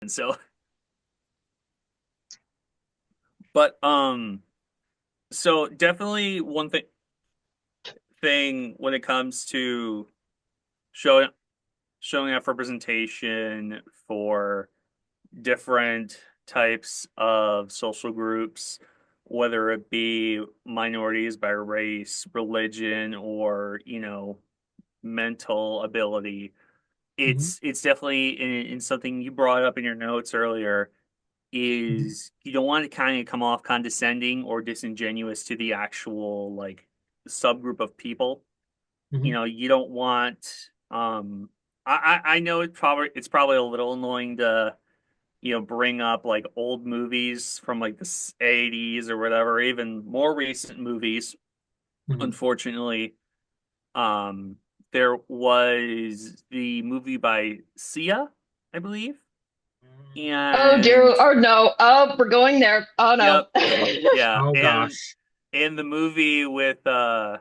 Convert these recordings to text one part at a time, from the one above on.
So, but so definitely one thing when it comes to showing showing off representation for different types of social groups, whether it be minorities by race, religion, or, mental ability. Hmm. It's definitely in something you brought up in your notes earlier, Hmm. is you don't want to kind of come off condescending or disingenuous to the actual like subgroup of people. Hmm. You don't want I know it's probably a little annoying to bring up like old movies from like the 80s or whatever, even more recent movies. Hmm. Unfortunately, there was the movie by Sia, I believe, Oh dear. and Oh no. Oh, we're going there. Oh no. yep, yeah, Oh and gosh. the movie with I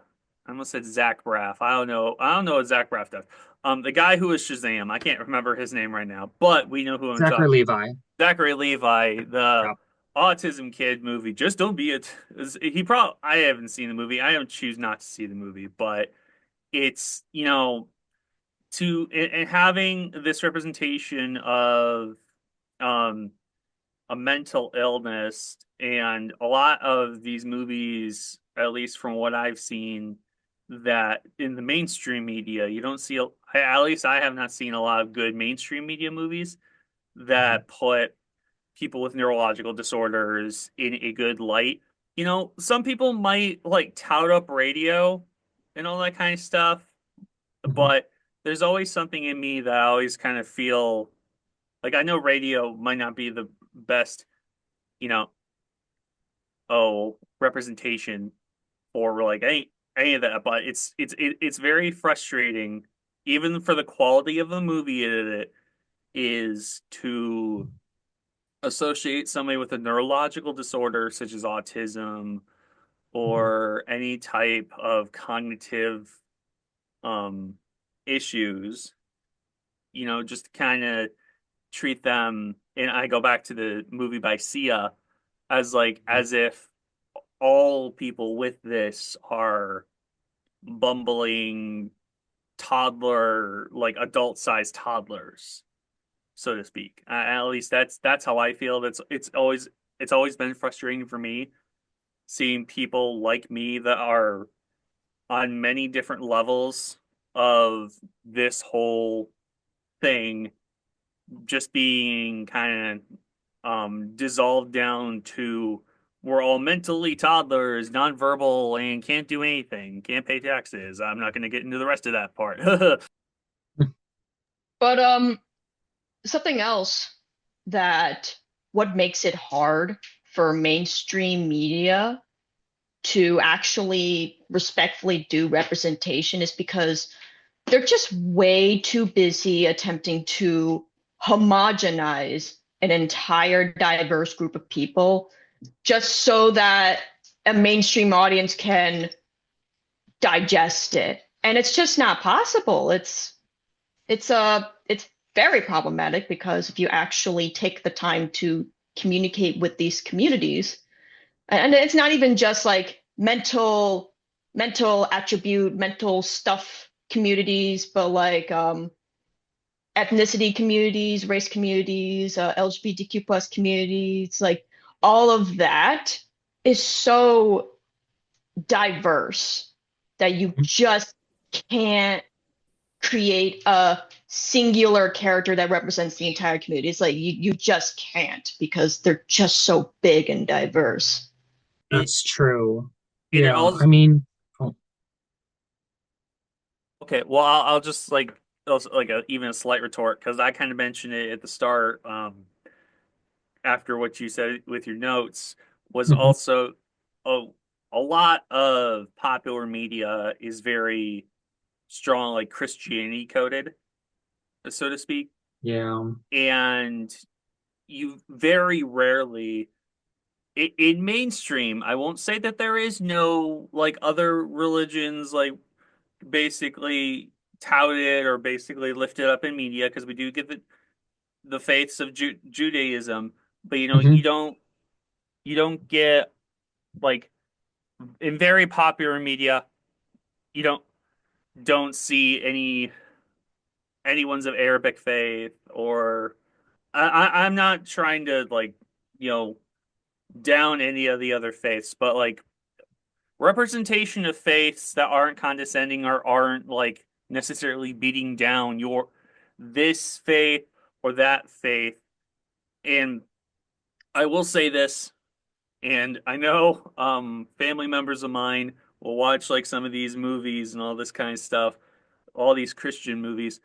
almost said Zach Braff. I don't know what Zach Braff does. The guy who was Shazam, I can't remember his name right now, but we know who I'm Zachary talking. Levi. Zachary Levi, the Yep. autism kid movie. Just don't be it. He probably I haven't seen the movie. I don't choose not to see the movie, but it's and having this representation of um a mental illness, and a lot of these movies, at least from what I've seen, that in the mainstream media you don't see at least I have not seen a lot of good mainstream media movies Hmm. that put people with neurological disorders in a good light. Some people might like tout up radio and all that kind of stuff, Hmm. but there's always something in me that I always kind of feel like I know radio might not be the best, you know, representation for like any of that, but it's very frustrating, even for the quality of the movie it is, to associate somebody with a neurological disorder such as autism Hmm. or any type of cognitive um issues, just kind of treat them, and I go back to the movie by Sia, as like as if all people with this are bumbling toddler, like adult-sized toddlers, so to speak. At least that's how I feel. It's always been frustrating for me seeing people like me that are on many different levels of this whole thing just being kind of dissolved down to we're all mentally toddlers, nonverbal, and can't do anything, can't pay taxes. I'm not going to get into the rest of that part. But something else that what makes it hard for mainstream media to actually respectfully do representation is because they're just way too busy attempting to homogenize an entire diverse group of people just so that a mainstream audience can digest it. And it's just not possible. It's very problematic because if you actually take the time to communicate with these communities, and it's not even just like mental attribute, mental stuff communities, but like ethnicity communities, race communities, LGBTQ plus communities, like all of that is so diverse that you just can't create a singular character that represents the entire community. It's like you just can't because they're just so big and diverse. it That's true. and it Yeah, I also mean, oh, Okay, well, I'll just like also like even a slight retort, because I kind of mentioned it at the start. After what you said with your notes, was mhm, also a a lot of popular media is very strong, like Christianity coded, so to speak, yeah. and you very rarely in mainstream. I won't say that there is no like other religions like basically touted or basically lifted up in media, because we do get the faiths of Judaism, but Hmm. you don't get like in very popular media, you don't see anyone's of Arabic faith or I'm not trying to like, you know, down any of the other faiths, but like representation of faiths that aren't condescending or aren't like necessarily beating down your this faith or that faith. And I will say this, and I know family members of mine will watch like some of these movies and all this kind of stuff, all these Christian movies.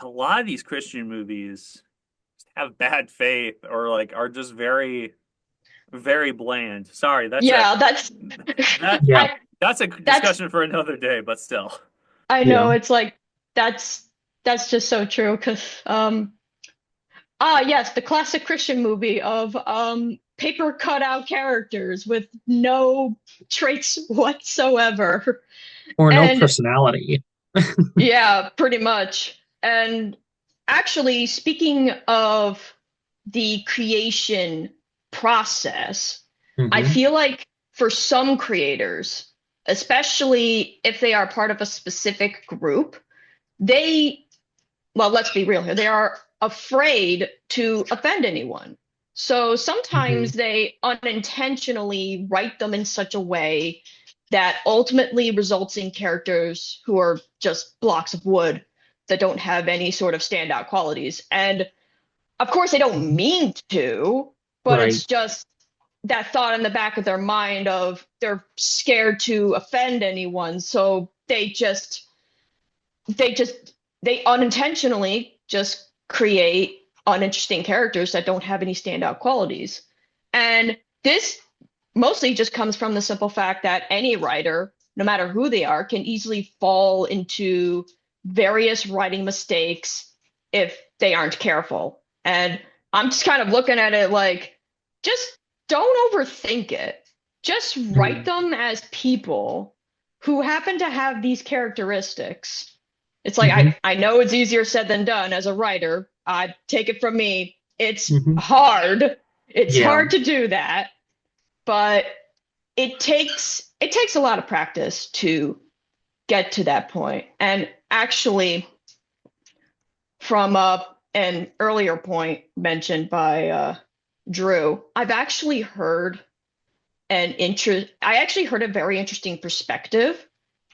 A lot of these Christian movies have bad faith or like are just very bland. Sorry, Yeah, that Yeah, I that's a that's discussion for another day, but still. I yeah. know it's like that's that's just so true because yes, the classic Christian movie of paper cutout characters with no traits whatsoever. Or no And personality. yeah, pretty much. And actually, speaking of the creation process, I Hmm. feel like for some creators, especially if they are part of a specific group, they, well, let's be real here, they are afraid to offend anyone. So Hmm. sometimes they unintentionally write them in such a way that ultimately results in characters who are just blocks of wood that don't have any sort of standout qualities. And of course, they don't Hmm. mean to, but Right. it's just that thought in the back of their mind of they're scared to offend anyone. So they just they unintentionally just create uninteresting characters that don't have any standout qualities. And this mostly just comes from the simple fact that any writer, no matter who they are, can easily fall into various writing mistakes if they aren't careful. And I'm just kind of looking at it like, just don't overthink it. Just write Mm-hmm. them as people who happen to have these characteristics. It's like Hmm. I know it's easier said than done as a writer. I take it from me. It's Hmm. hard. It's Yeah, hard to do that, but it takes a lot of practice to get to that point. And actually, from an earlier point mentioned by Dryw, I actually heard a very interesting perspective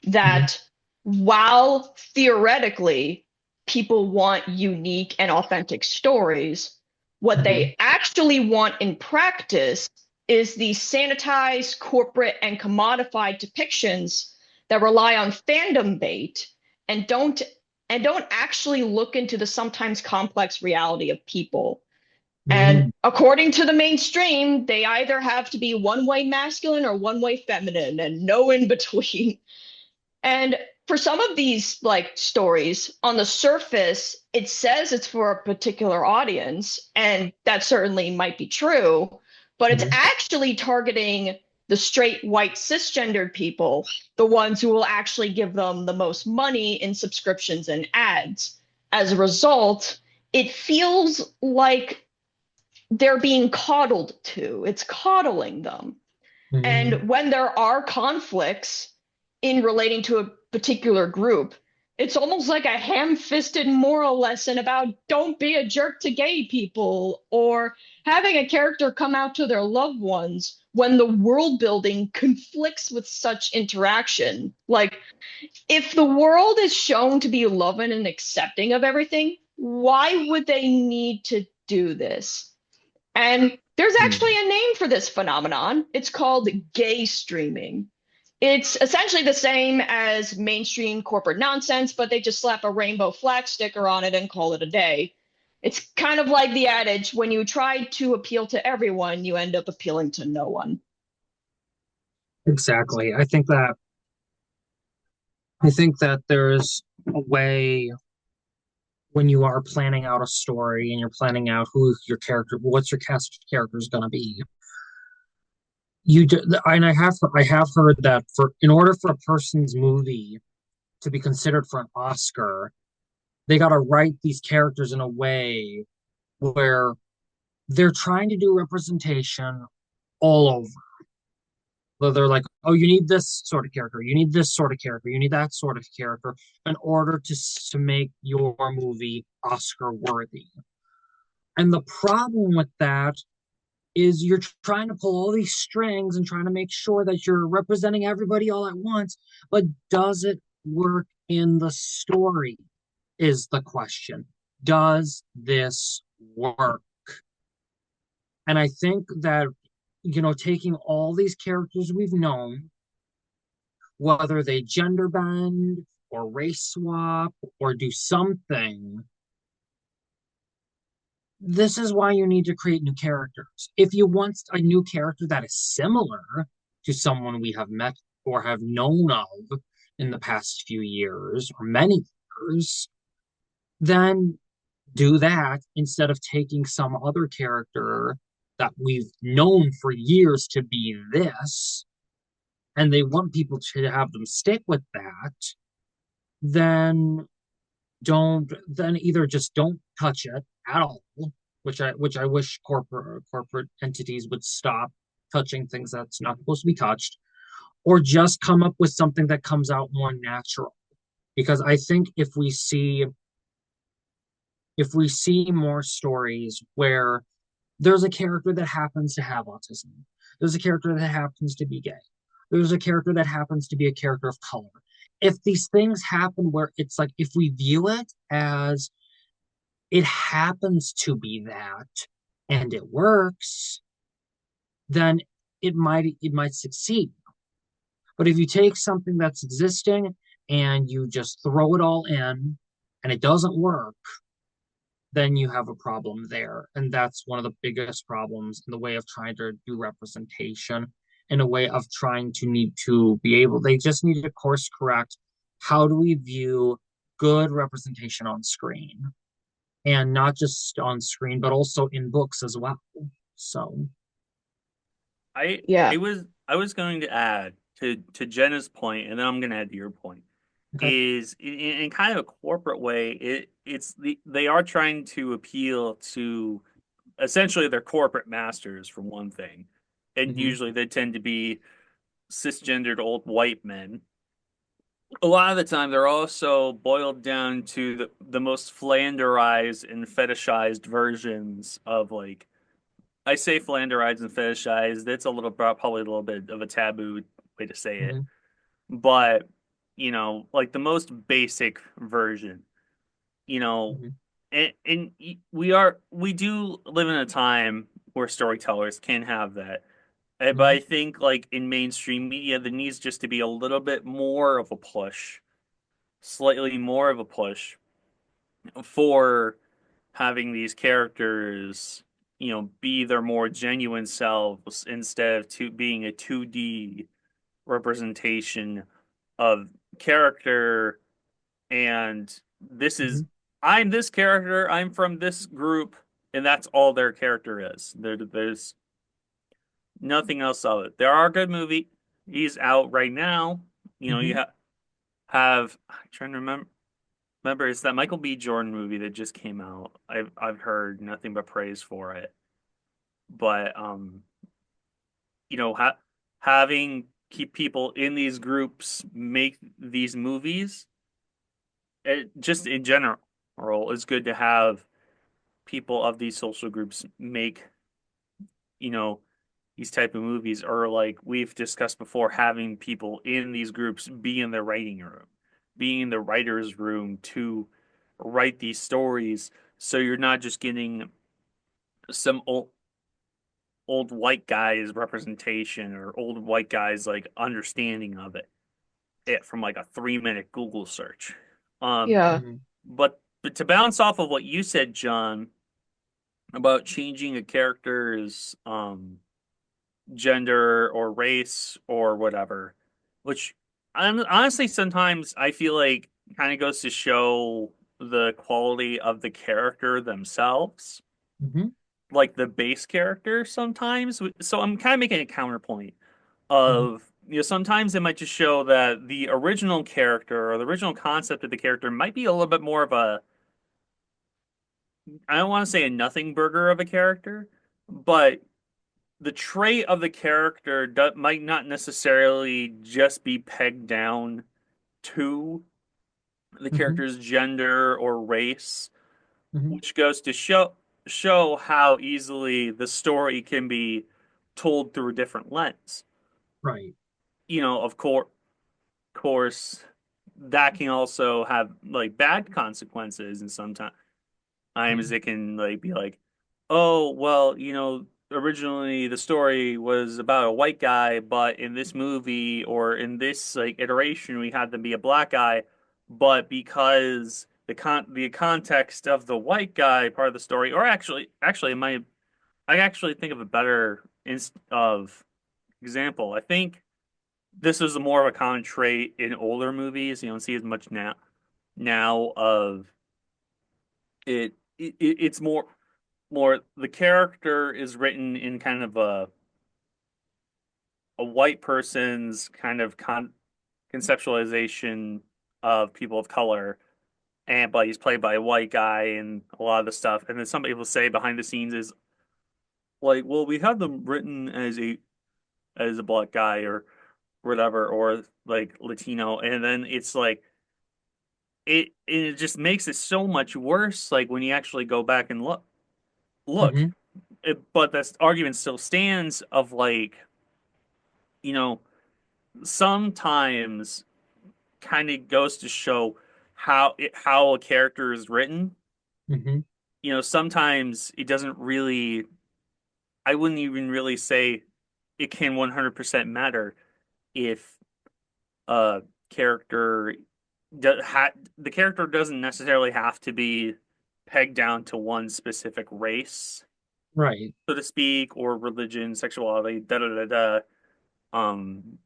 hmm, that while theoretically people want unique and authentic stories, what hmm, they actually want in practice is the sanitized, corporate, and commodified depictions that rely on fandom bait and don't actually look into the sometimes complex reality of people. And hmm, according to the mainstream, they either have to be one way masculine or one way feminine and no in between. And for some of these like stories, on the surface, it says it's for a particular audience, and that certainly might be true, but it's hmm, actually targeting the straight white cisgendered people, the ones who will actually give them the most money in subscriptions and ads. As a result, it feels like they're being coddled to. It's coddling them. hmm. And when there are conflicts in relating to a particular group, it's almost like a ham-fisted moral lesson about don't be a jerk to gay people or having a character come out to their loved ones when the world building conflicts with such interaction. Like, if the world is shown to be loving and accepting of everything, why would they need to do this? And there's Hmm. actually a name for this phenomenon. It's called gay streaming. It's essentially the same as mainstream corporate nonsense, but they just slap a rainbow flag sticker on it and call it a day. It's kind of like the adage when you try to appeal to everyone, you end up appealing to no one. Exactly. I think that there's a way when you are planning out a story and you're planning out who your character, what's your cast of characters going to be. And I have heard that for in order for a person's movie to be considered for an Oscar, they got to write these characters in a way where they're trying to do representation all over. Where they're like, oh, you need this sort of character, you need this sort of character, you need that sort of character in order to make your movie Oscar worthy. And the problem with that is you're trying to pull all these strings and trying to make sure that you're representing everybody all at once, but does it work in the story? Is the question. Does this work? And I think that, taking all these characters we've known, whether they gender bend or race swap or do something, this is why you need to create new characters. If you want a new character that is similar to someone we have met or have known of in the past few years or many years, then do that instead of taking some other character that we've known for years to be this, and they want people to have them stick with that, then either just don't touch it at all, which I wish corporate entities would stop touching things that's not supposed to be touched, or just come up with something that comes out more natural. Because I think if we see more stories where there's a character that happens to have autism, there's a character that happens to be gay, there's a character that happens to be a character of color. If these things happen where it's like, if we view it as it happens to be that and it works, then it might succeed. But if you take something that's existing and you just throw it all in and it doesn't work, then you have a problem there. And that's one of the biggest problems in the way of trying to do representation, in a way of trying to need to be able, they just need to course correct. How do we view good representation on screen? And not just on screen, but also in books as well. So, I Yeah. I was I was going to add to Jenna's point, and then I'm going to add to your point. okay. Is in kind of a corporate way, they are trying to appeal to essentially their corporate masters for one thing, and Mm-hmm, usually they tend to be cisgendered old white men. A lot of the time, they're also boiled down to the most flanderized and fetishized versions of like I say flanderized and fetishized. It's a little probably a little bit of a taboo way to say it, mm-hmm, but like the most basic version, you know, mm-hmm, and we do live in a time where storytellers can have that. But mm-hmm, I think like in mainstream media, there needs just to be a little bit more of a push, slightly more of a push for having these characters, be their more genuine selves instead of being a 2D representation of character. And this mm-hmm, is, I'm this character, I'm from this group, and that's all their character is. There's nothing else of it. There are good movies out right now. You mm-hmm. I'm trying to remember, it's that Michael B. Jordan movie that just came out. I've heard nothing but praise for it. But having keep people in these groups make these movies, just in general, it's good to have people of these social groups make you know these type of movies, or like we've discussed before, having people in these groups be in the writing room, be in the writer's room to write these stories, so you're not just getting some old white guys representation or old white guys like understanding of it from like a 3 minute Google search. Um, Yeah. Mm-hmm. but to bounce off of what you said, John, about changing a character's gender or race or whatever, which honestly sometimes I feel like kind of goes to show the quality of the character themselves, Mm-hmm. like the base character sometimes. So I'm kind of making a counterpoint Mm-hmm. of, sometimes it might just show that the original character or the original concept of the character might be a little bit more of I don't want to say a nothing burger of a character, but the trait of the character might not necessarily just be pegged down to the Hmm. character's gender or race, Hmm. which goes to show how easily the story can be told through a different lens. Right. Of course, that can also have like bad consequences, and sometimes Mm-hmm. times it can like be like, oh, well, originally the story was about a white guy, but in this movie or in this like iteration, we had them be a black guy, but because the context of the white guy part of the story, or actually, I actually think of a better inst of example. I think this is more of a common trait in older movies. You don't see as much now of it's more the character is written in kind of a white person's kind of conceptualization of people of color, and but he's played by a white guy and a lot of the stuff. And then some people say behind the scenes is like, well, we had them written as a black guy or whatever, or like Latino, and then it's like it just makes it so much worse. Like when you actually go back and look. Hmm. But this argument still stands of like, you know, sometimes kind of goes to show how a character is written. Hmm. Sometimes it doesn't really. I wouldn't even really say it can 100% matter if a character the character doesn't necessarily have to be pegged down to one specific race, Right. so to speak, or religion, sexuality, da da da da. Um,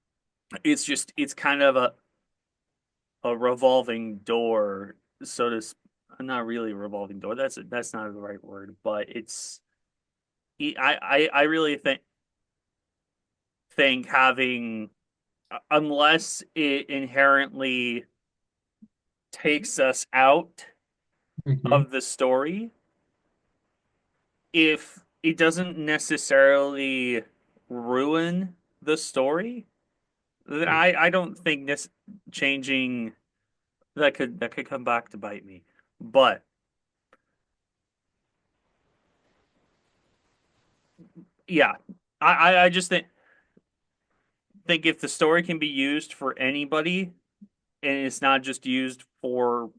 it's kind of a revolving door, so to not really a revolving door. That's not the right word, but I really think having unless it inherently takes us out Hmm. of the story, if it doesn't necessarily ruin the story, then I don't think this changing that could come back to bite me. But yeah, I just think if the story can be used for anybody and it's not just used for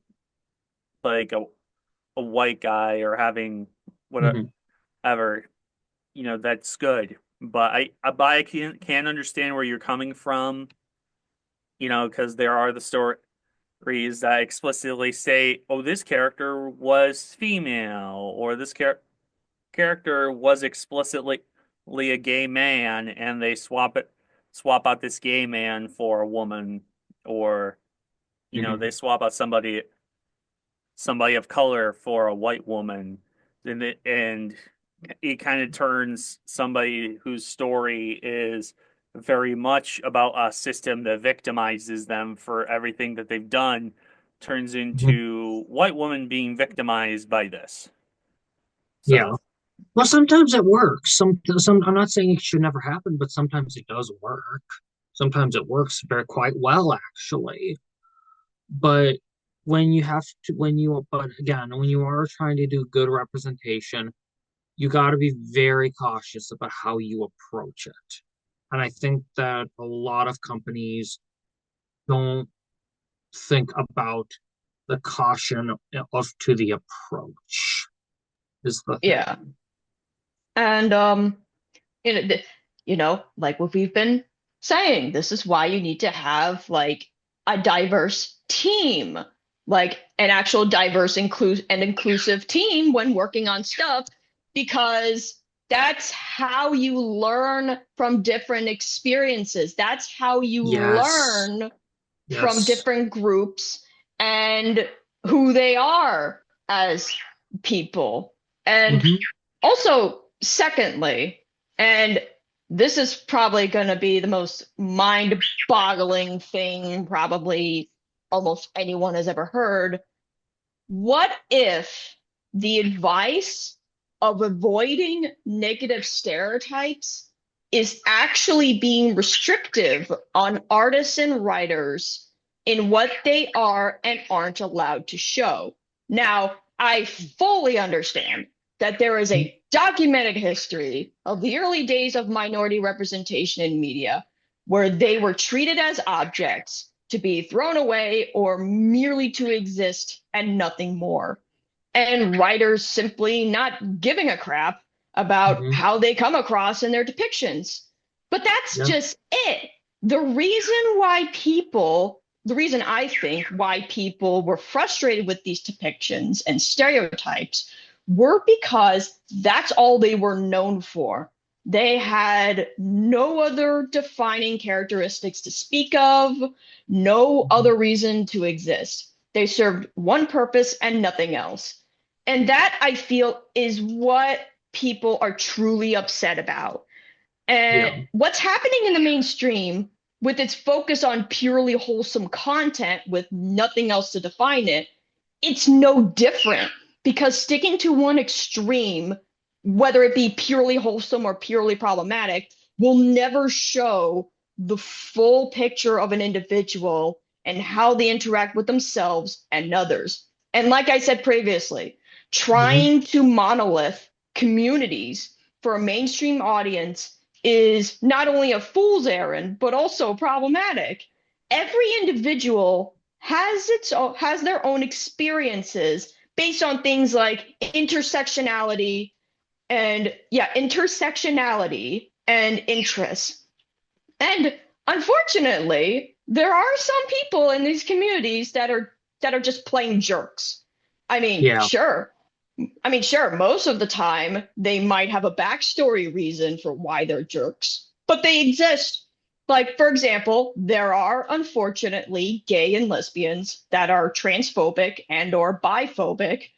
like a white guy or having Hmm. whatever, that's good. But I can understand where you're coming from, because there are the stories that explicitly say, oh, this character was female, or this character was explicitly a gay man, and they swap out this gay man for a woman, or Hmm. they swap out somebody of color for a white woman, and it kind of turns somebody whose story is very much about a system that victimizes them for everything that they've done, turns Hmm. into white woman being victimized by this. Yeah. So Well, sometimes it works. Some. I'm not saying it should never happen, but sometimes it does work. Sometimes it works very quite well, actually. But but again, when you are trying to do good representation, you got to be very cautious about how you approach it. And I think that a lot of companies don't think about the caution of to the approach is the Yeah. thing. And you know, like what we've been saying, this is why you need to have like a diverse team, like an actual diverse inclusive team when working on stuff, because that's how you learn from different experiences. That's how you Yes, learn from yes. different groups and who they are as people. And Hmm. also, secondly, and this is probably going to be the most mind-boggling thing probably almost anyone has ever heard. What if the advice of avoiding negative stereotypes is actually being restrictive on artists and writers in what they are and aren't allowed to show. Now, I fully understand that there is a documented history of the early days of minority representation in media where they were treated as objects to be thrown away or merely to exist and nothing more. And writers simply not giving a crap about Mm-hmm. how they come across in their depictions. But that's Yep. just it. The reason I think why people were frustrated with these depictions and stereotypes were because that's all they were known for. They had no other defining characteristics to speak of, no Mm-hmm. other reason to exist. They served one purpose and nothing else. And that I feel is what people are truly upset about. And Yeah. what's happening in the mainstream with its focus on purely wholesome content with nothing else to define it, it's no different because sticking to one extreme, whether it be purely wholesome or purely problematic, will never show the full picture of an individual and how they interact with themselves and others. And like I said previously, Mm-hmm. trying to monolith communities for a mainstream audience is not only a fool's errand, but also problematic. Every individual has their own experiences based on things like intersectionality and interests. And unfortunately, there are some people in these communities that are just plain jerks. I mean, Yeah. sure. Sure, most of the time they might have a backstory reason for why they're jerks, but they exist. Like, for example, there are unfortunately gay and lesbians that are transphobic and or biphobic.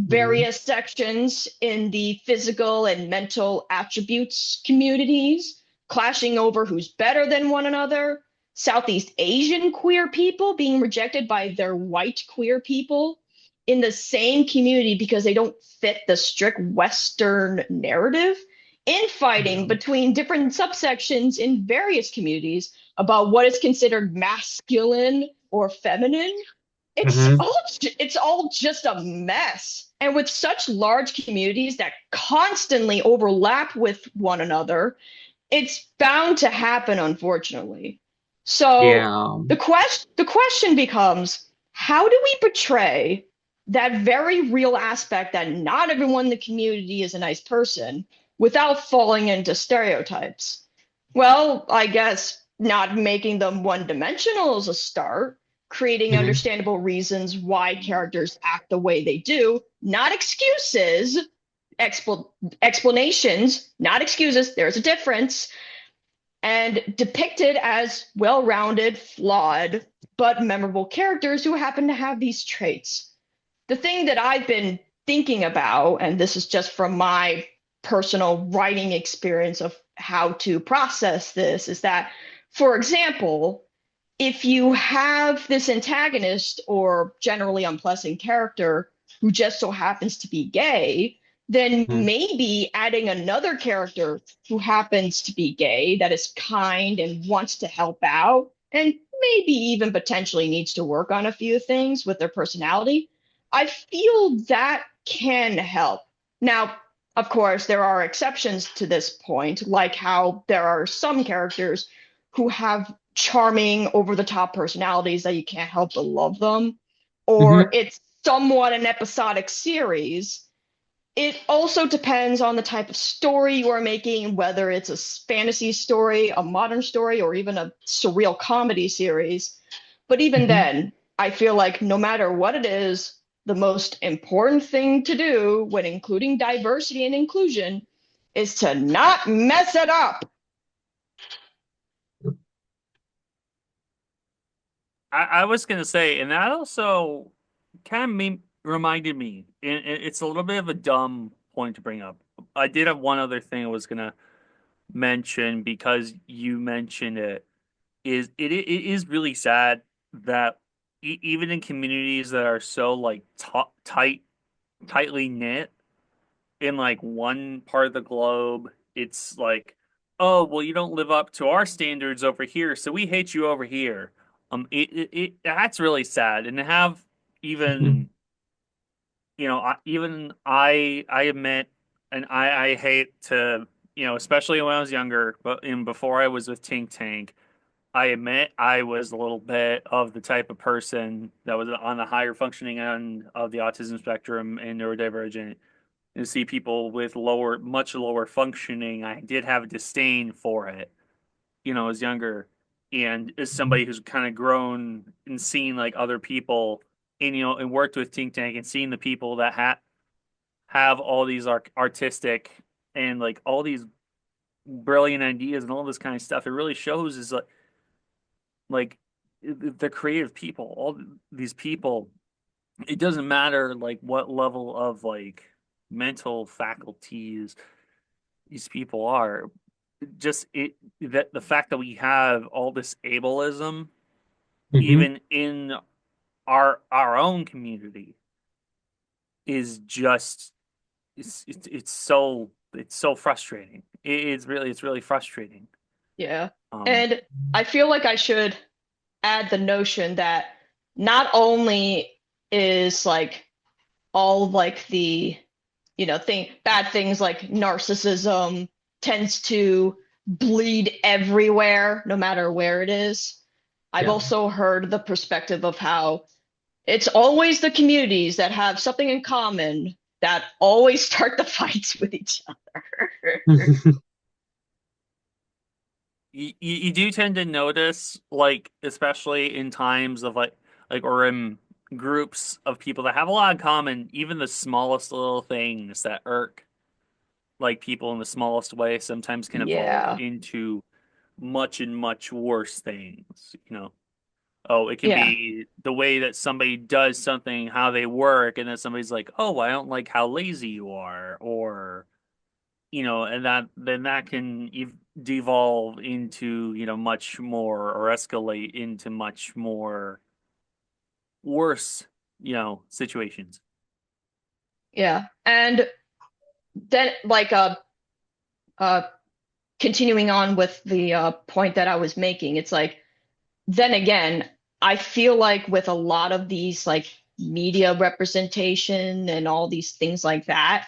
Mm-hmm. Various sections in the physical and mental attributes communities clashing over who's better than one another. Southeast Asian queer people being rejected by their white queer people in the same community because they don't fit the strict Western narrative. Infighting Yeah. between different subsections in various communities about what is considered masculine or feminine. it's Mm-hmm. all it's all just a mess. And with such large communities that constantly overlap with one another, it's bound to happen, unfortunately. So Yeah. the question becomes, how do we portray that very real aspect that not everyone in the community is a nice person without falling into stereotypes? Well, I guess not making them one dimensional is a start, creating Mm-hmm. understandable reasons why characters act the way they do, not excuses, expl- explanations, not excuses. There's a difference. And depicted as well rounded, flawed, but memorable characters who happen to have these traits. The thing that I've been thinking about, and this is just from my personal writing experience of how to process this, is that, for example, if you have this antagonist or generally unpleasant character who just so happens to be gay, then Mm-hmm. maybe adding another character who happens to be gay that is kind and wants to help out and maybe even potentially needs to work on a few things with their personality, I feel that can help. Now, of course, there are exceptions to this point, like how there are some characters who have charming, over the top personalities that you can't help but love them, or Mm-hmm. it's somewhat an episodic series. It also depends on the type of story you are making, whether it's a fantasy story, a modern story, or even a surreal comedy series. But even Mm-hmm. then, I feel like no matter what it is, the most important thing to do when including diversity and inclusion is to not mess it up. I was gonna say, and that also kind of reminded me, and it's a little bit of a dumb point to bring up. I did have one other thing I was gonna mention because you mentioned it. It is really sad that even in communities that are so like tight tightly knit in like one part of the globe. It's like, oh, well, you don't live up to our standards over here, so we hate you over here. That's really sad. And to have even, even I admit, and I hate to, especially when I was younger, but before I was with TinkTank, I admit I was a little bit of the type of person that was on the higher functioning end of the autism spectrum and neurodivergent. And to see people with much lower functioning, I did have a disdain for it, as younger. And as somebody who's kind of grown and seen like other people, and and worked with Think Tank and seen the people that have all these artistic and like all these brilliant ideas and all this kind of stuff, it really shows is like the creative people, all these people. It doesn't matter like what level of like mental faculties these people are. Just that the fact that we have all this ableism, Hmm. even in our own community, is just it's so frustrating. It's really frustrating. Yeah. Um, And I feel like I should add the notion that not only is like all like the bad things like narcissism tends to bleed everywhere no matter where it is. I've Yeah. also heard the perspective of how it's always the communities that have something in common that always start the fights with each other. you do tend to notice, like, especially in times of like or in groups of people that have a lot in common, even the smallest little things that irk like people in the smallest way sometimes can evolve Yeah. into much and much worse things. Oh, it can Yeah. be the way that somebody does something, how they work, and then somebody's like, "Oh, I don't like how lazy you are," or and that can devolve into much more, or escalate into much more worse situations. Yeah. And then like uh continuing on with the point that I was making, it's like then again, I feel like with a lot of these like media representation and all these things like that,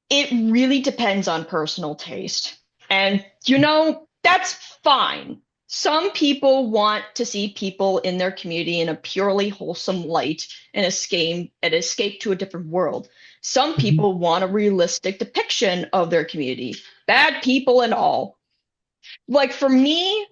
it really depends on personal taste. And that's fine. Some people want to see people in their community in a purely wholesome light and escape to a different world. Some Mhm. people want a realistic depiction of their community, bad people and all. Like for me,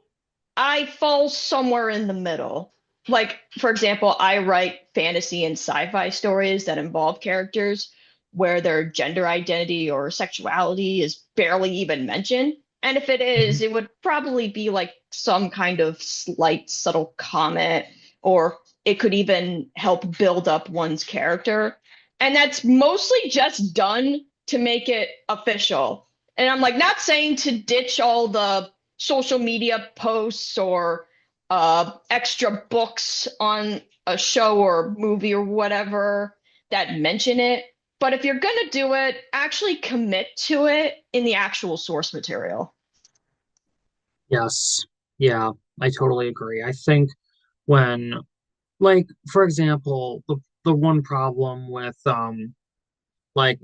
I fall somewhere in the middle. Like, for example, I write fantasy and sci-fi stories that involve characters where their gender identity or sexuality is barely even mentioned. And if it is, Mhm. it would probably be like some kind of slight, subtle comment, or it could even help build up one's character. And that's mostly just done to make it official. And I'm like, not saying to ditch all the social media posts or extra books on a show or movie or whatever that mention it. But if you're going to do it, actually commit to it in the actual source material. Yes. Yeah, I totally agree. I think when, like, for example, the one problem with like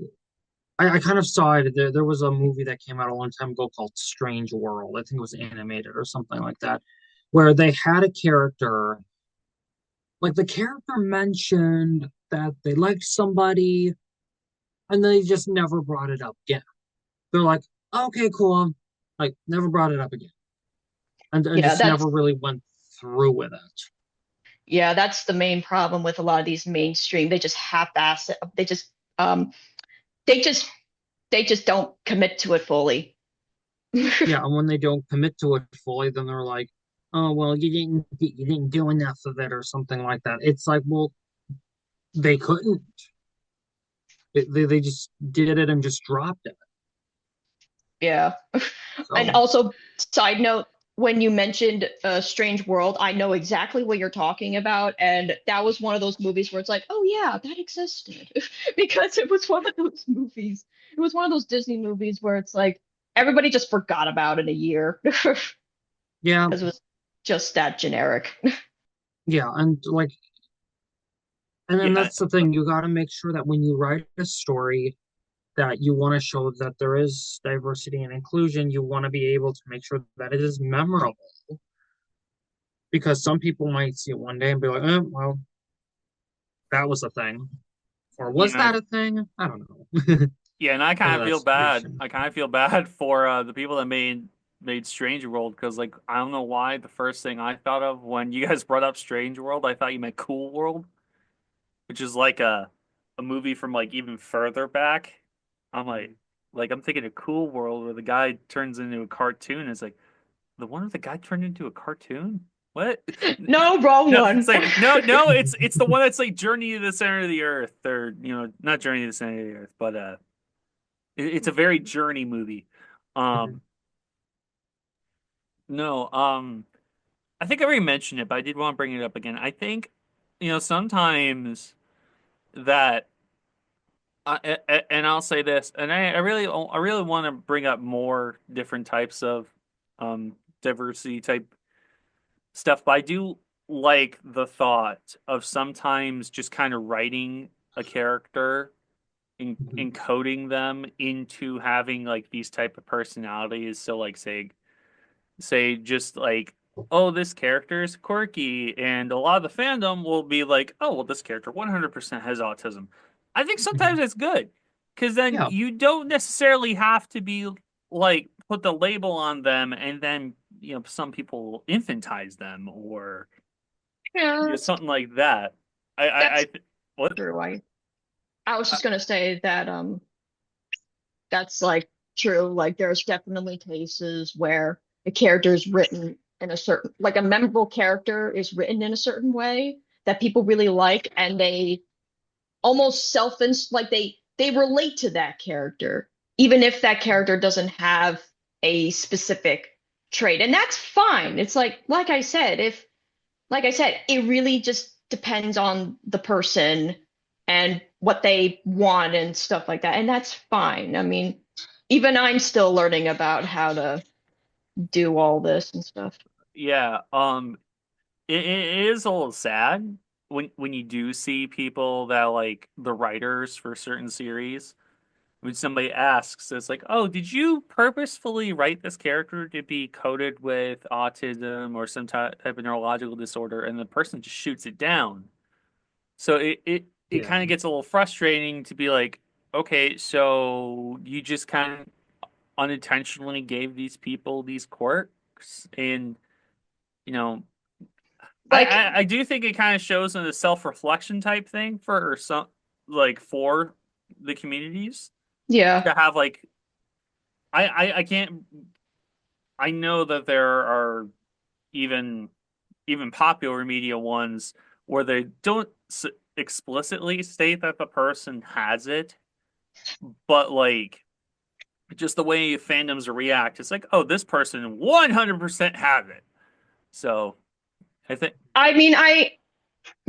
I kind of saw it. There was a movie that came out a long time ago called Strange World. I think it was animated or something like that, where they had a character, like the character mentioned that they liked somebody, and they just never brought it up again. They're like, okay, cool, like never brought it up again, and Yeah, just that's never really went through with it. yeah, that's the main problem with a lot of these mainstream. They just half-ass it. Um they just they just don't commit to it fully. Yeah, and when they don't commit to it fully, then they're like, oh well, you didn't do enough of it or something like that. It's like, well, they couldn't. They just did it and just dropped it. Yeah. And So, also, side note, when you mentioned Strange World, I know exactly what you're talking about, and that was one of those movies where it's like, oh yeah, that existed, because it was one of those movies. It was one of those Disney movies where it's like everybody just forgot about in a year because Yeah, it was just that generic. yeah, and like, and then Yeah, that's the thing. You got to make sure that when you write a story that you want to show that there is diversity and inclusion, you want to be able to make sure that it is memorable. Because some people might see it one day and be like, well, that was a thing. Or was yeah, that a thing? I don't know. yeah, and I kind Whether of feel that's pretty bad. soon. I kind of feel bad for the people that made Strange World because like I don't know why the first thing I thought of when you guys brought up Strange World, I thought you meant Cool World, which is like a movie from like even further back. I'm like I'm thinking of Cool World where the guy turns into a cartoon. It's like the one where the guy turned into a cartoon. What? No, wrong No, it's one. like no, it's the one that's like Journey to the Center of the Earth, or not Journey to the Center of the Earth, but it's a very journey movie. Mhm. Um, no, I think I already mentioned it, but I did want to bring it up again. I think, sometimes that, and I'll say this, and I really want to bring up more different types of diversity type stuff, but I do like the thought of sometimes just kind of writing a character and Mhm. encoding them into having like these type of personalities. So like say just like, oh, this character is quirky, and a lot of the fandom will be like, oh, well, this character 100% has autism. I think sometimes Mhm. it's good because then Yeah. you don't necessarily have to be like put the label on them, and then some people infantize them or Yeah, something like that. that's What? true. I was I, just gonna say that that's like true. Like there's definitely cases where a character is written in a certain, like a memorable character is written in a certain way that people really like, and they almost like they relate to that character, even if that character doesn't have a specific trait, and that's fine. It's like I said, if like I said, it really just depends on the person and what they want and stuff like that. And that's fine. I mean, even I'm still learning about how to do all this and stuff. yeah. It is a little sad when you do see people that like the writers for certain series. When somebody asks, it's like, "Oh, did you purposefully write this character to be coded with autism or some type of neurological disorder?" And the person just shoots it down. So it Yeah. kind of gets a little frustrating to be like, "Okay, so you just kind of unintentionally gave these people these quirks, and you know." Like, I do think it kind of shows in a self-reflection type thing for some like for the communities yeah, to have like I can't I know that there are even popular media ones where they don't explicitly state that the person has it, but like just the way fandoms react, it's like, oh, this person 100% have it. So I think, I mean,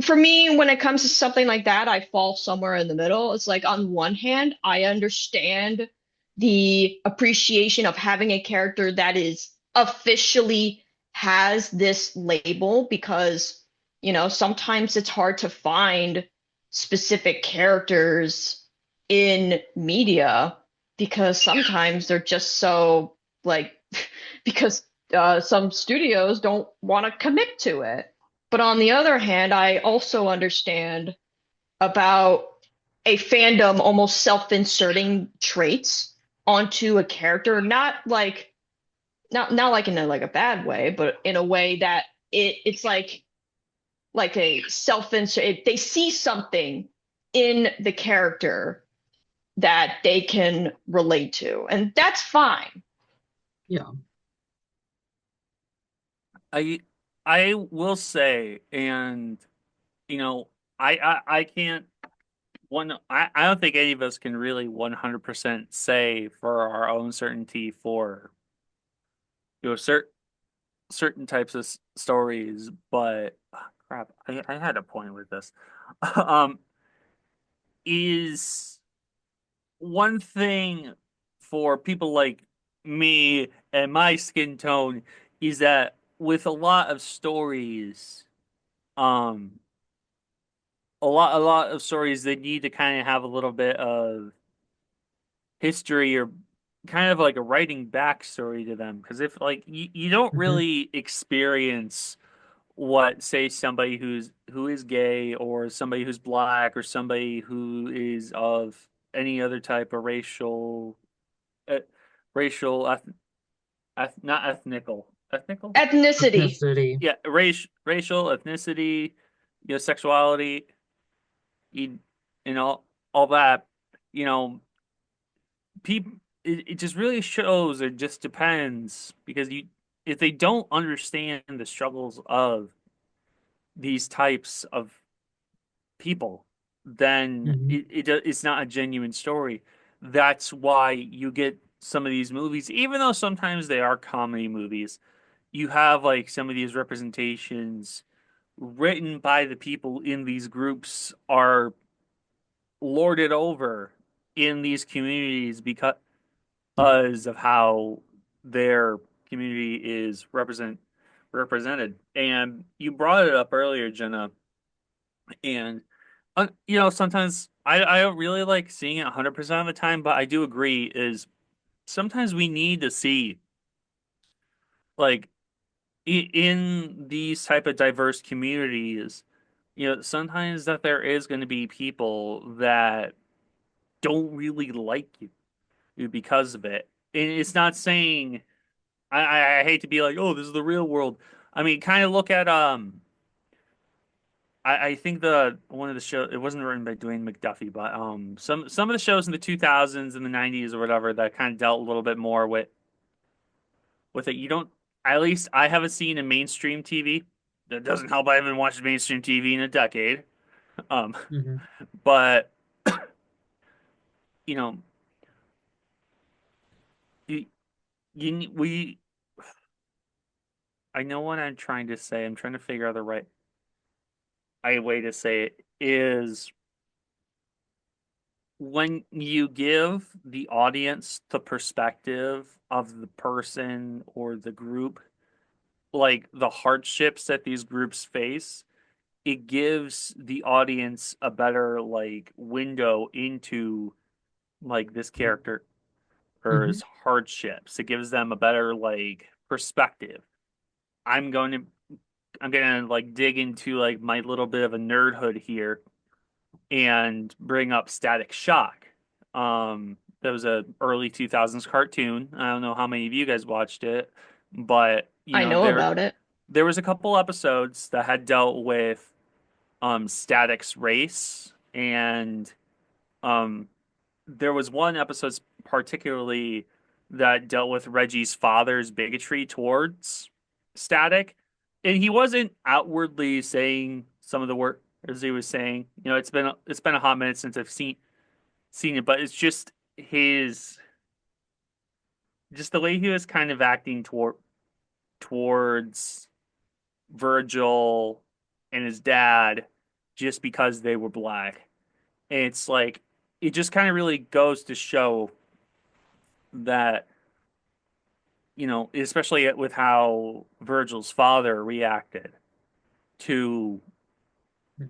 for me, when it comes to something like that, I fall somewhere in the middle. It's like, on one hand, I understand the appreciation of having a character that is officially has this label because, sometimes it's hard to find specific characters in media because sometimes they're just so like, because some studios don't want to commit to it. But on the other hand, I also understand about a fandom almost self-inserting traits onto a character, not like in a bad way, but in a way that it's like a self-insert. They see something in the character that they can relate to, and that's fine. Yeah. I I will say, and I can't I don't think any of us can really 100% say for our own certainty for cert certain types of stories, but crap, I had a point with this. um, is one thing for people like me and my skin tone is that with a lot of stories, um, a lot of stories they need to kind of have a little bit of history or kind of like a writing backstory to them. Because if like you don't Hmm. really experience what say somebody who is gay or somebody who's black or somebody who is of any other type of uh, racial not ethnical Ethnicity. Ethnicity. yeah racial ethnicity, sexuality, you, and all that, you know people, it just really shows, it just depends, because you if they don't understand the struggles of these types of people, then Hmm. it's not a genuine story. That's why you get some of these movies, even though sometimes they are comedy movies, you have like some of these representations written by the people in these groups are lorded over in these communities because of how their community is represented. And you brought it up earlier, Jenna, and sometimes I don't really like seeing it 100% of the time, but I do agree is sometimes we need to see like in these type of diverse communities, sometimes that there is going to be people that don't really like you because of it. And it's not saying I hate to be like, oh, this is the real world. I mean, kind of look at I think the one of the show, it wasn't written by Dwayne McDuffie, but some of the shows in the 2000s and the 90s or whatever that kind of dealt a little bit more with it. You don't, at least I haven't seen in mainstream TV. That doesn't help. I haven't watched mainstream TV in a decade. Um, Hmm. but you know, you, we I know what I'm trying to say. I'm trying to figure out the right way to say it is when you give the audience the perspective of the person or the group, like the hardships that these groups face, it gives the audience a better like window into like this character's Hmm. hardships. It gives them a better like perspective. I'm going to I'm gonna like dig into like my little bit of a nerdhood here and bring up Static Shock. That was a early 2000s cartoon. I don't know how many of you guys watched it, but I know about it. there was a couple episodes that had dealt with Static's race, and um there was one episode particularly that dealt with Reggie's father's bigotry towards Static, and he wasn't outwardly saying some of the words he was saying. It's been a hot minute since I've seen it, but it's just the way he was kind of acting towards Virgil and his dad, just because they were black. And it's like it just kind of really goes to show that especially with how Virgil's father reacted to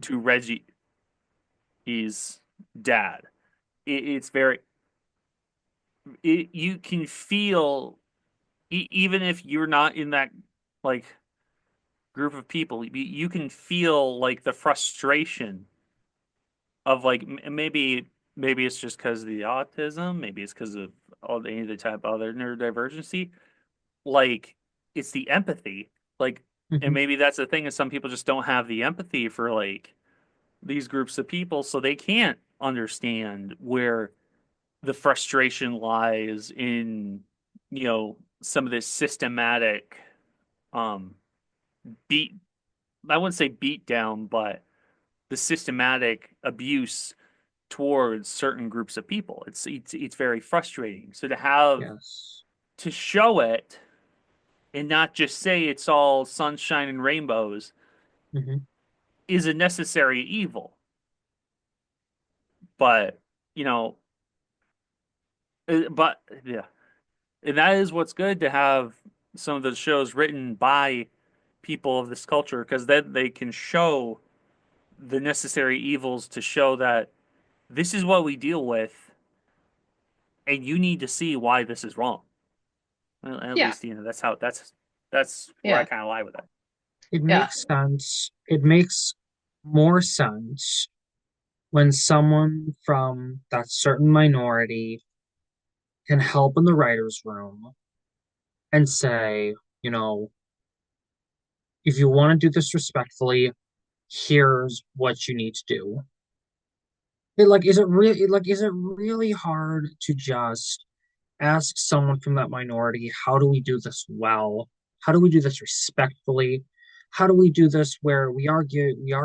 Reggie's dad. It's very you can feel even if you're not in that like group of people, you can feel like the frustration of like maybe it's just because of the autism, maybe it's because of any of the type of other neurodivergency. Like it's the empathy, like, and Hmm. maybe that's the thing is some people just don't have the empathy for like these groups of people, so they can't understand where the frustration lies in some of this systematic um beat I wouldn't say beat down, but the systematic abuse towards certain groups of people. It's very frustrating. So Yes. to show it and not just say it's all sunshine and rainbows Hmm. is a necessary evil. But, you know, but yeah, and that is what's good to have some of the shows written by people of this culture because then they can show the necessary evils to show that this is what we deal with, and you need to see why this is wrong. Well, at Yeah. least that's where I Yeah. kind of lie with that. It Yeah. makes sense. It makes more sense when someone from that certain minority can help in the writer's room and say, you know, if you want to do this respectfully, here's what you need to do. Is it really hard to just ask someone from that minority, how do we do this well? How do we do this respectfully? How do we do this where we are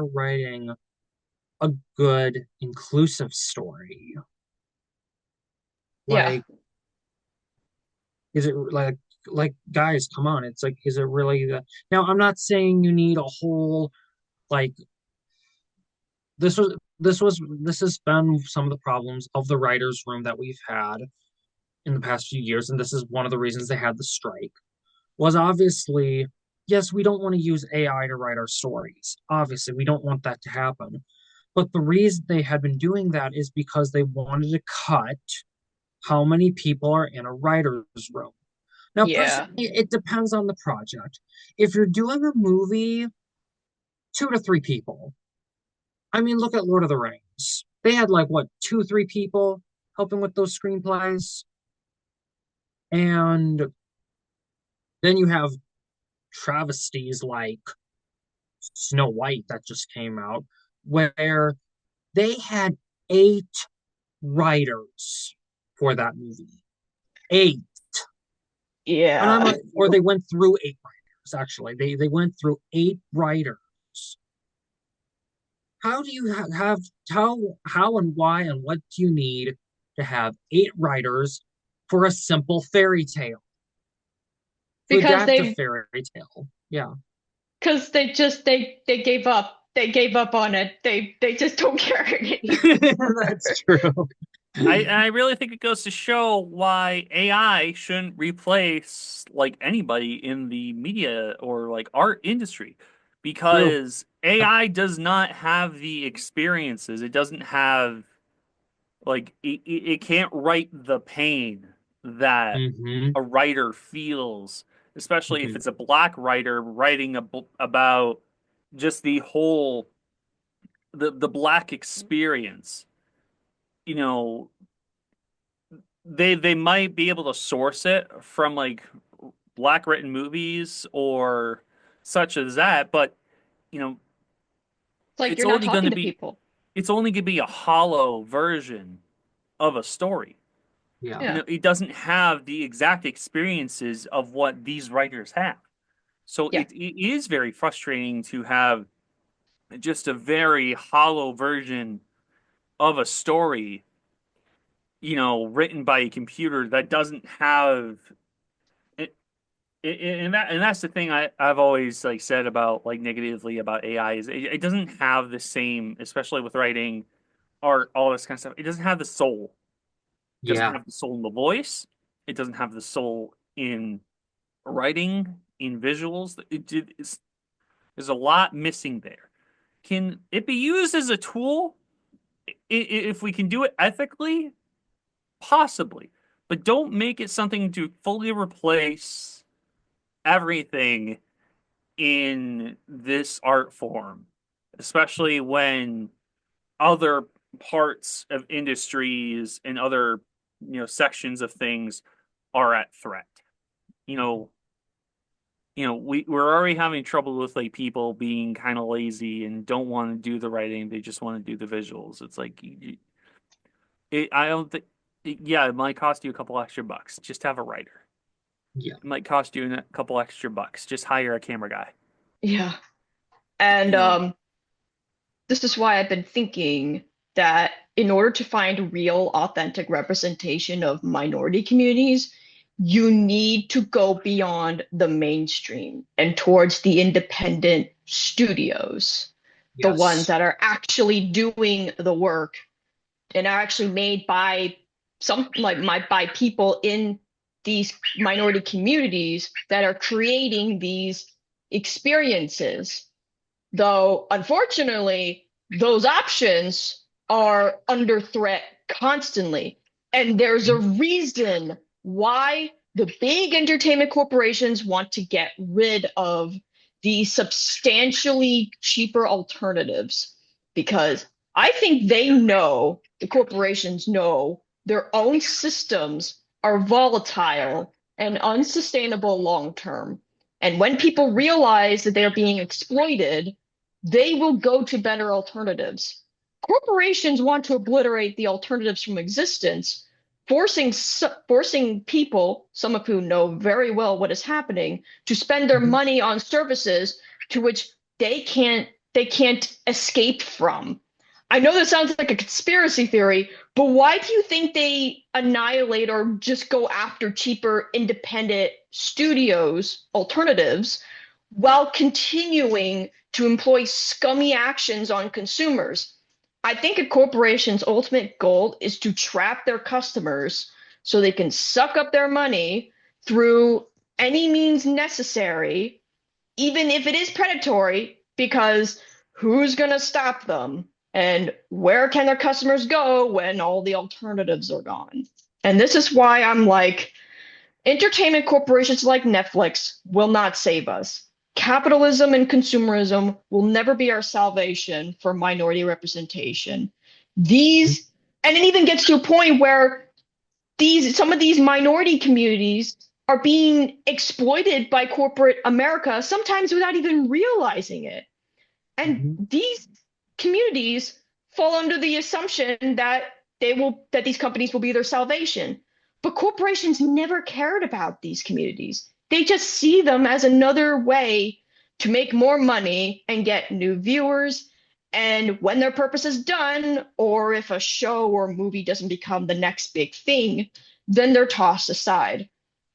writing a good inclusive story? Yeah. Like, is it like guys, come on, it's like, is it really the now I'm not saying you need a whole like this has been some of the problems of the writers' room that we've had in the past few years, and this is one of the reasons they had the strike. Was obviously, yes, we don't want to use AI to write our stories. Obviously, we don't want that to happen. But the reason they had been doing that is because they wanted to cut how many people are in a writer's room. Now, Yeah. personally, it depends on the project. If you're doing a movie, 2 to 3 people. I mean, look at Lord of the Rings. They had like what, 2, 3 people helping with those screenplays, and then you have travesties like Snow White that just came out, where they had 8 writers for that movie. 8. And I'm Yeah. like, or they went through 8 writers, actually. They went through 8 writers. How do you have how and why and what do you need to have 8 writers for a simple fairy tale? To Because adapt a they fairy tale. Yeah. because they just they gave up. They gave up on it. They just don't care anymore. That's true. I really think it goes to show why AI shouldn't replace like anybody in the media or like art industry True. because AI does not have the experiences. It doesn't have like it can't write the pain that Mm-hmm. a writer feels, especially if Mm-hmm. it's a black writer writing about just the whole the black experience. You know, they might be able to source it from like black written movies or such as that, but you know, It's like it's you're not only going talking to to be people. it's only going to be a hollow version of a story. Yeah. You Yeah. know, it doesn't have the exact experiences of what these writers have. So Yeah. it is very frustrating to have just a very hollow version of a story, you know, written by a computer that doesn't have and that's the thing I've always like said about like negatively about AI is it doesn't have the same, especially with writing, art, all this kind of stuff. It doesn't have the soul. It doesn't Yeah. have the soul in the voice. It doesn't have the soul in writing, in visuals. There's a lot missing there. Can it be used as a tool if we can do it ethically? Possibly, but don't make it something to fully replace everything in this art form, especially when other parts of industries and other sections of things are at threat. You know, we're already having trouble with like people being kind of lazy and don't want to do the writing; they just want to do the visuals. It's like I don't think. Yeah, it might cost you a couple extra bucks. Just have a writer. Yeah. It might cost you a couple extra bucks. Just hire a camera guy. Yeah. And You know, this is why I've been thinking that in order to find real, authentic representation of minority communities, you need to go beyond the mainstream and towards the independent studios, the ones Yes. that are actually doing the work and are actually made by by people in these minority communities that are creating these experiences. Though unfortunately, those options are under threat constantly. And there's a reason why the big entertainment corporations want to get rid of these substantially cheaper alternatives. Because I think they know, the corporations know, their own systems are volatile and unsustainable long term. And when people realize that they're being exploited, they will go to better alternatives. Corporations want to obliterate the alternatives from existence, forcing people, some of whom know very well what is happening, to spend their Mhm. money on services to which they can't escape from. I know that sounds like a conspiracy theory, but why do you think they annihilate or just go after cheaper independent studios alternatives while continuing to employ scummy actions on consumers? I think a corporation's ultimate goal is to trap their customers so they can suck up their money through any means necessary, even if it is predatory, because who's going to stop them? And where can their customers go when all the alternatives are gone? And this is why I'm like, entertainment corporations like Netflix will not save us. Capitalism and consumerism will never be our salvation for minority representation. These, and it even gets to a point where some of these minority communities are being exploited by corporate America, sometimes without even realizing it. And Mhm. these communities fall under the assumption that these companies will be their salvation. But corporations never cared about these communities. They just see them as another way to make more money and get new viewers. And when their purpose is done, or if a show or movie doesn't become the next big thing, then they're tossed aside.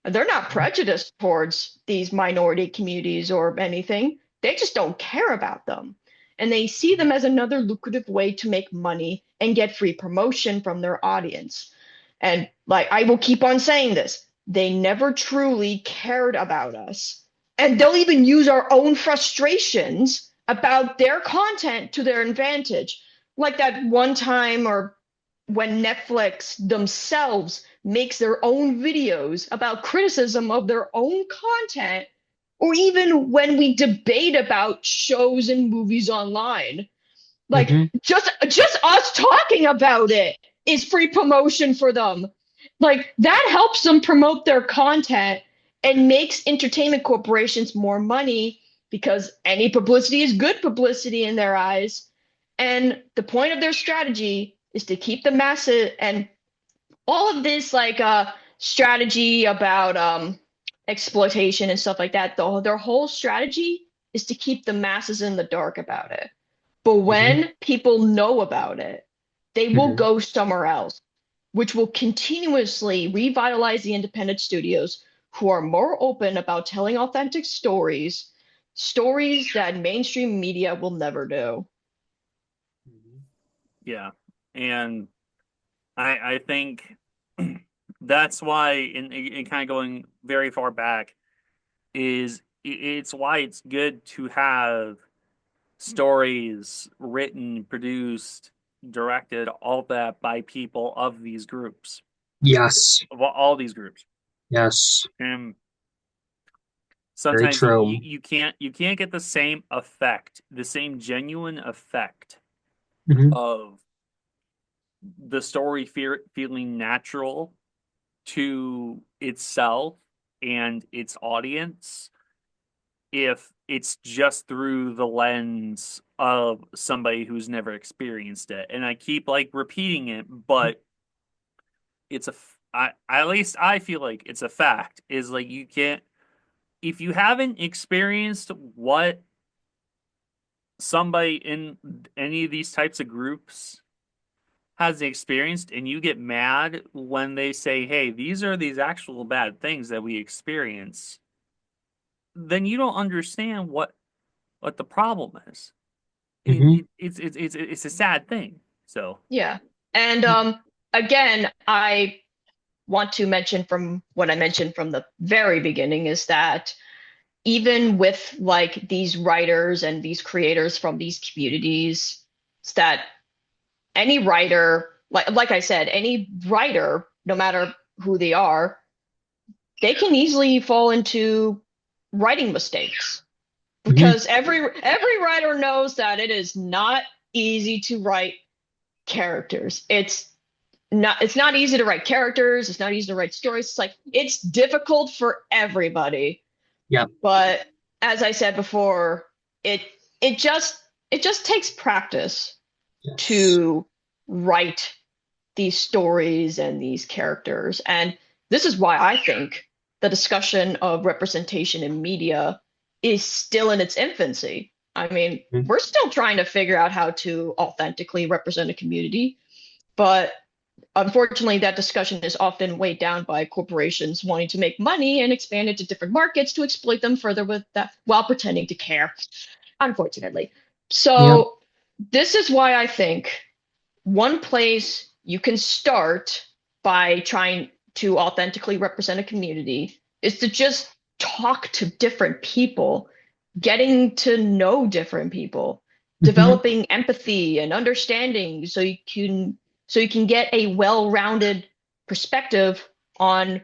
They're not prejudiced towards these minority communities or anything. They just don't care about them. And they see them as another lucrative way to make money and get free promotion from their audience. And like, I will keep on saying this, they never truly cared about us. And they'll even use our own frustrations about their content to their advantage. Like that one time, or when Netflix themselves makes their own videos about criticism of their own content, or even when we debate about shows and movies online. Like Mhm. just us talking about it is free promotion for them. Like that helps them promote their content and makes entertainment corporations more money because any publicity is good publicity in their eyes. And the point of their strategy is to keep the masses, and all of this strategy about exploitation and stuff like that, their whole strategy is to keep the masses in the dark about it. But Mhm. when people know about it, they will Mhm. go somewhere else, which will continuously revitalize the independent studios who are more open about telling authentic stories, stories that mainstream media will never do. Yeah. And I think that's why in kind of going very far back is it's why it's good to have stories written, produced, directed, all that by people of these groups, Yes. of all these groups. Yes. And Very sometimes true. you can't get the same effect, the same genuine effect Mhm. of the story feeling natural to itself and its audience if it's just through the lens of somebody who's never experienced it. And I keep like repeating it, but it's at least I feel like it's a fact is like you can't if you haven't experienced what somebody in any of these types of groups hasn't experienced, and you get mad when they say, "Hey, these are these actual bad things that we experience," then you don't understand what the problem is. Hmm. It's a sad thing. So, Yeah. And again, I want to mention from what I mentioned from the very beginning is that even with like these writers and these creators from these communities, it's that any writer, like I said, any writer, no matter who they are, they can easily fall into writing mistakes Hmm. because every writer knows that it is not easy to write characters. It's not easy to write characters, it's not easy to write stories. It's like it's difficult for everybody. Yep. But as I said before, it it just it just takes practice Yes. to write these stories and these characters. And this is why I think the discussion of representation in media is still in its infancy. I mean, Mhm. we're still trying to figure out how to authentically represent a community, but unfortunately, that discussion is often weighed down by corporations wanting to make money and expand into different markets to exploit them further with that while pretending to care, unfortunately. Yep. So, this is why I think one place you can start by trying to authentically represent a community is to just talk to different people, getting to know different people, Hmm. developing empathy and understanding so you can get a well-rounded perspective on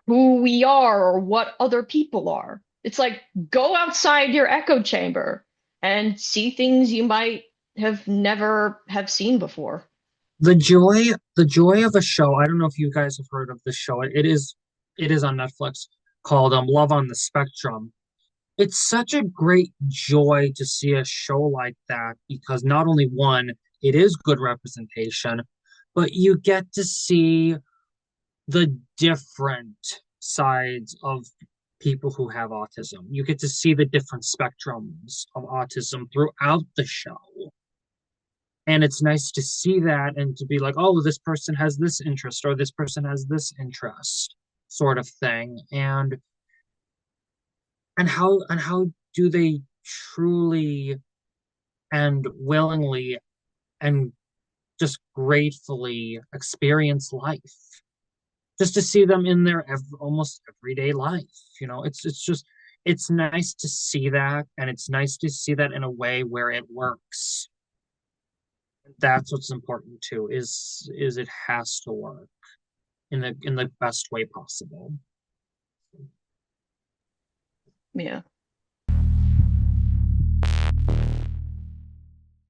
who we are or what other people are. It's like go outside your echo chamber and see things you might have never have seen before. The joy of a show. I don't know if you guys have heard of this show. It is on Netflix called Love on the Spectrum. It's such a great joy to see a show like that because not only one, it is good representation, but you get to see the different sides of people who have autism. You get to see the different spectrums of autism throughout the show. And it's nice to see that and to be like, oh, this person has this interest or this person has this interest, sort of thing. And how do they truly and willingly and just gratefully experience life? Just to see them in their almost everyday life. It's nice to see that, and it's nice to see that in a way where it works. That's what's important too, is it has to work in the best way possible. Yeah.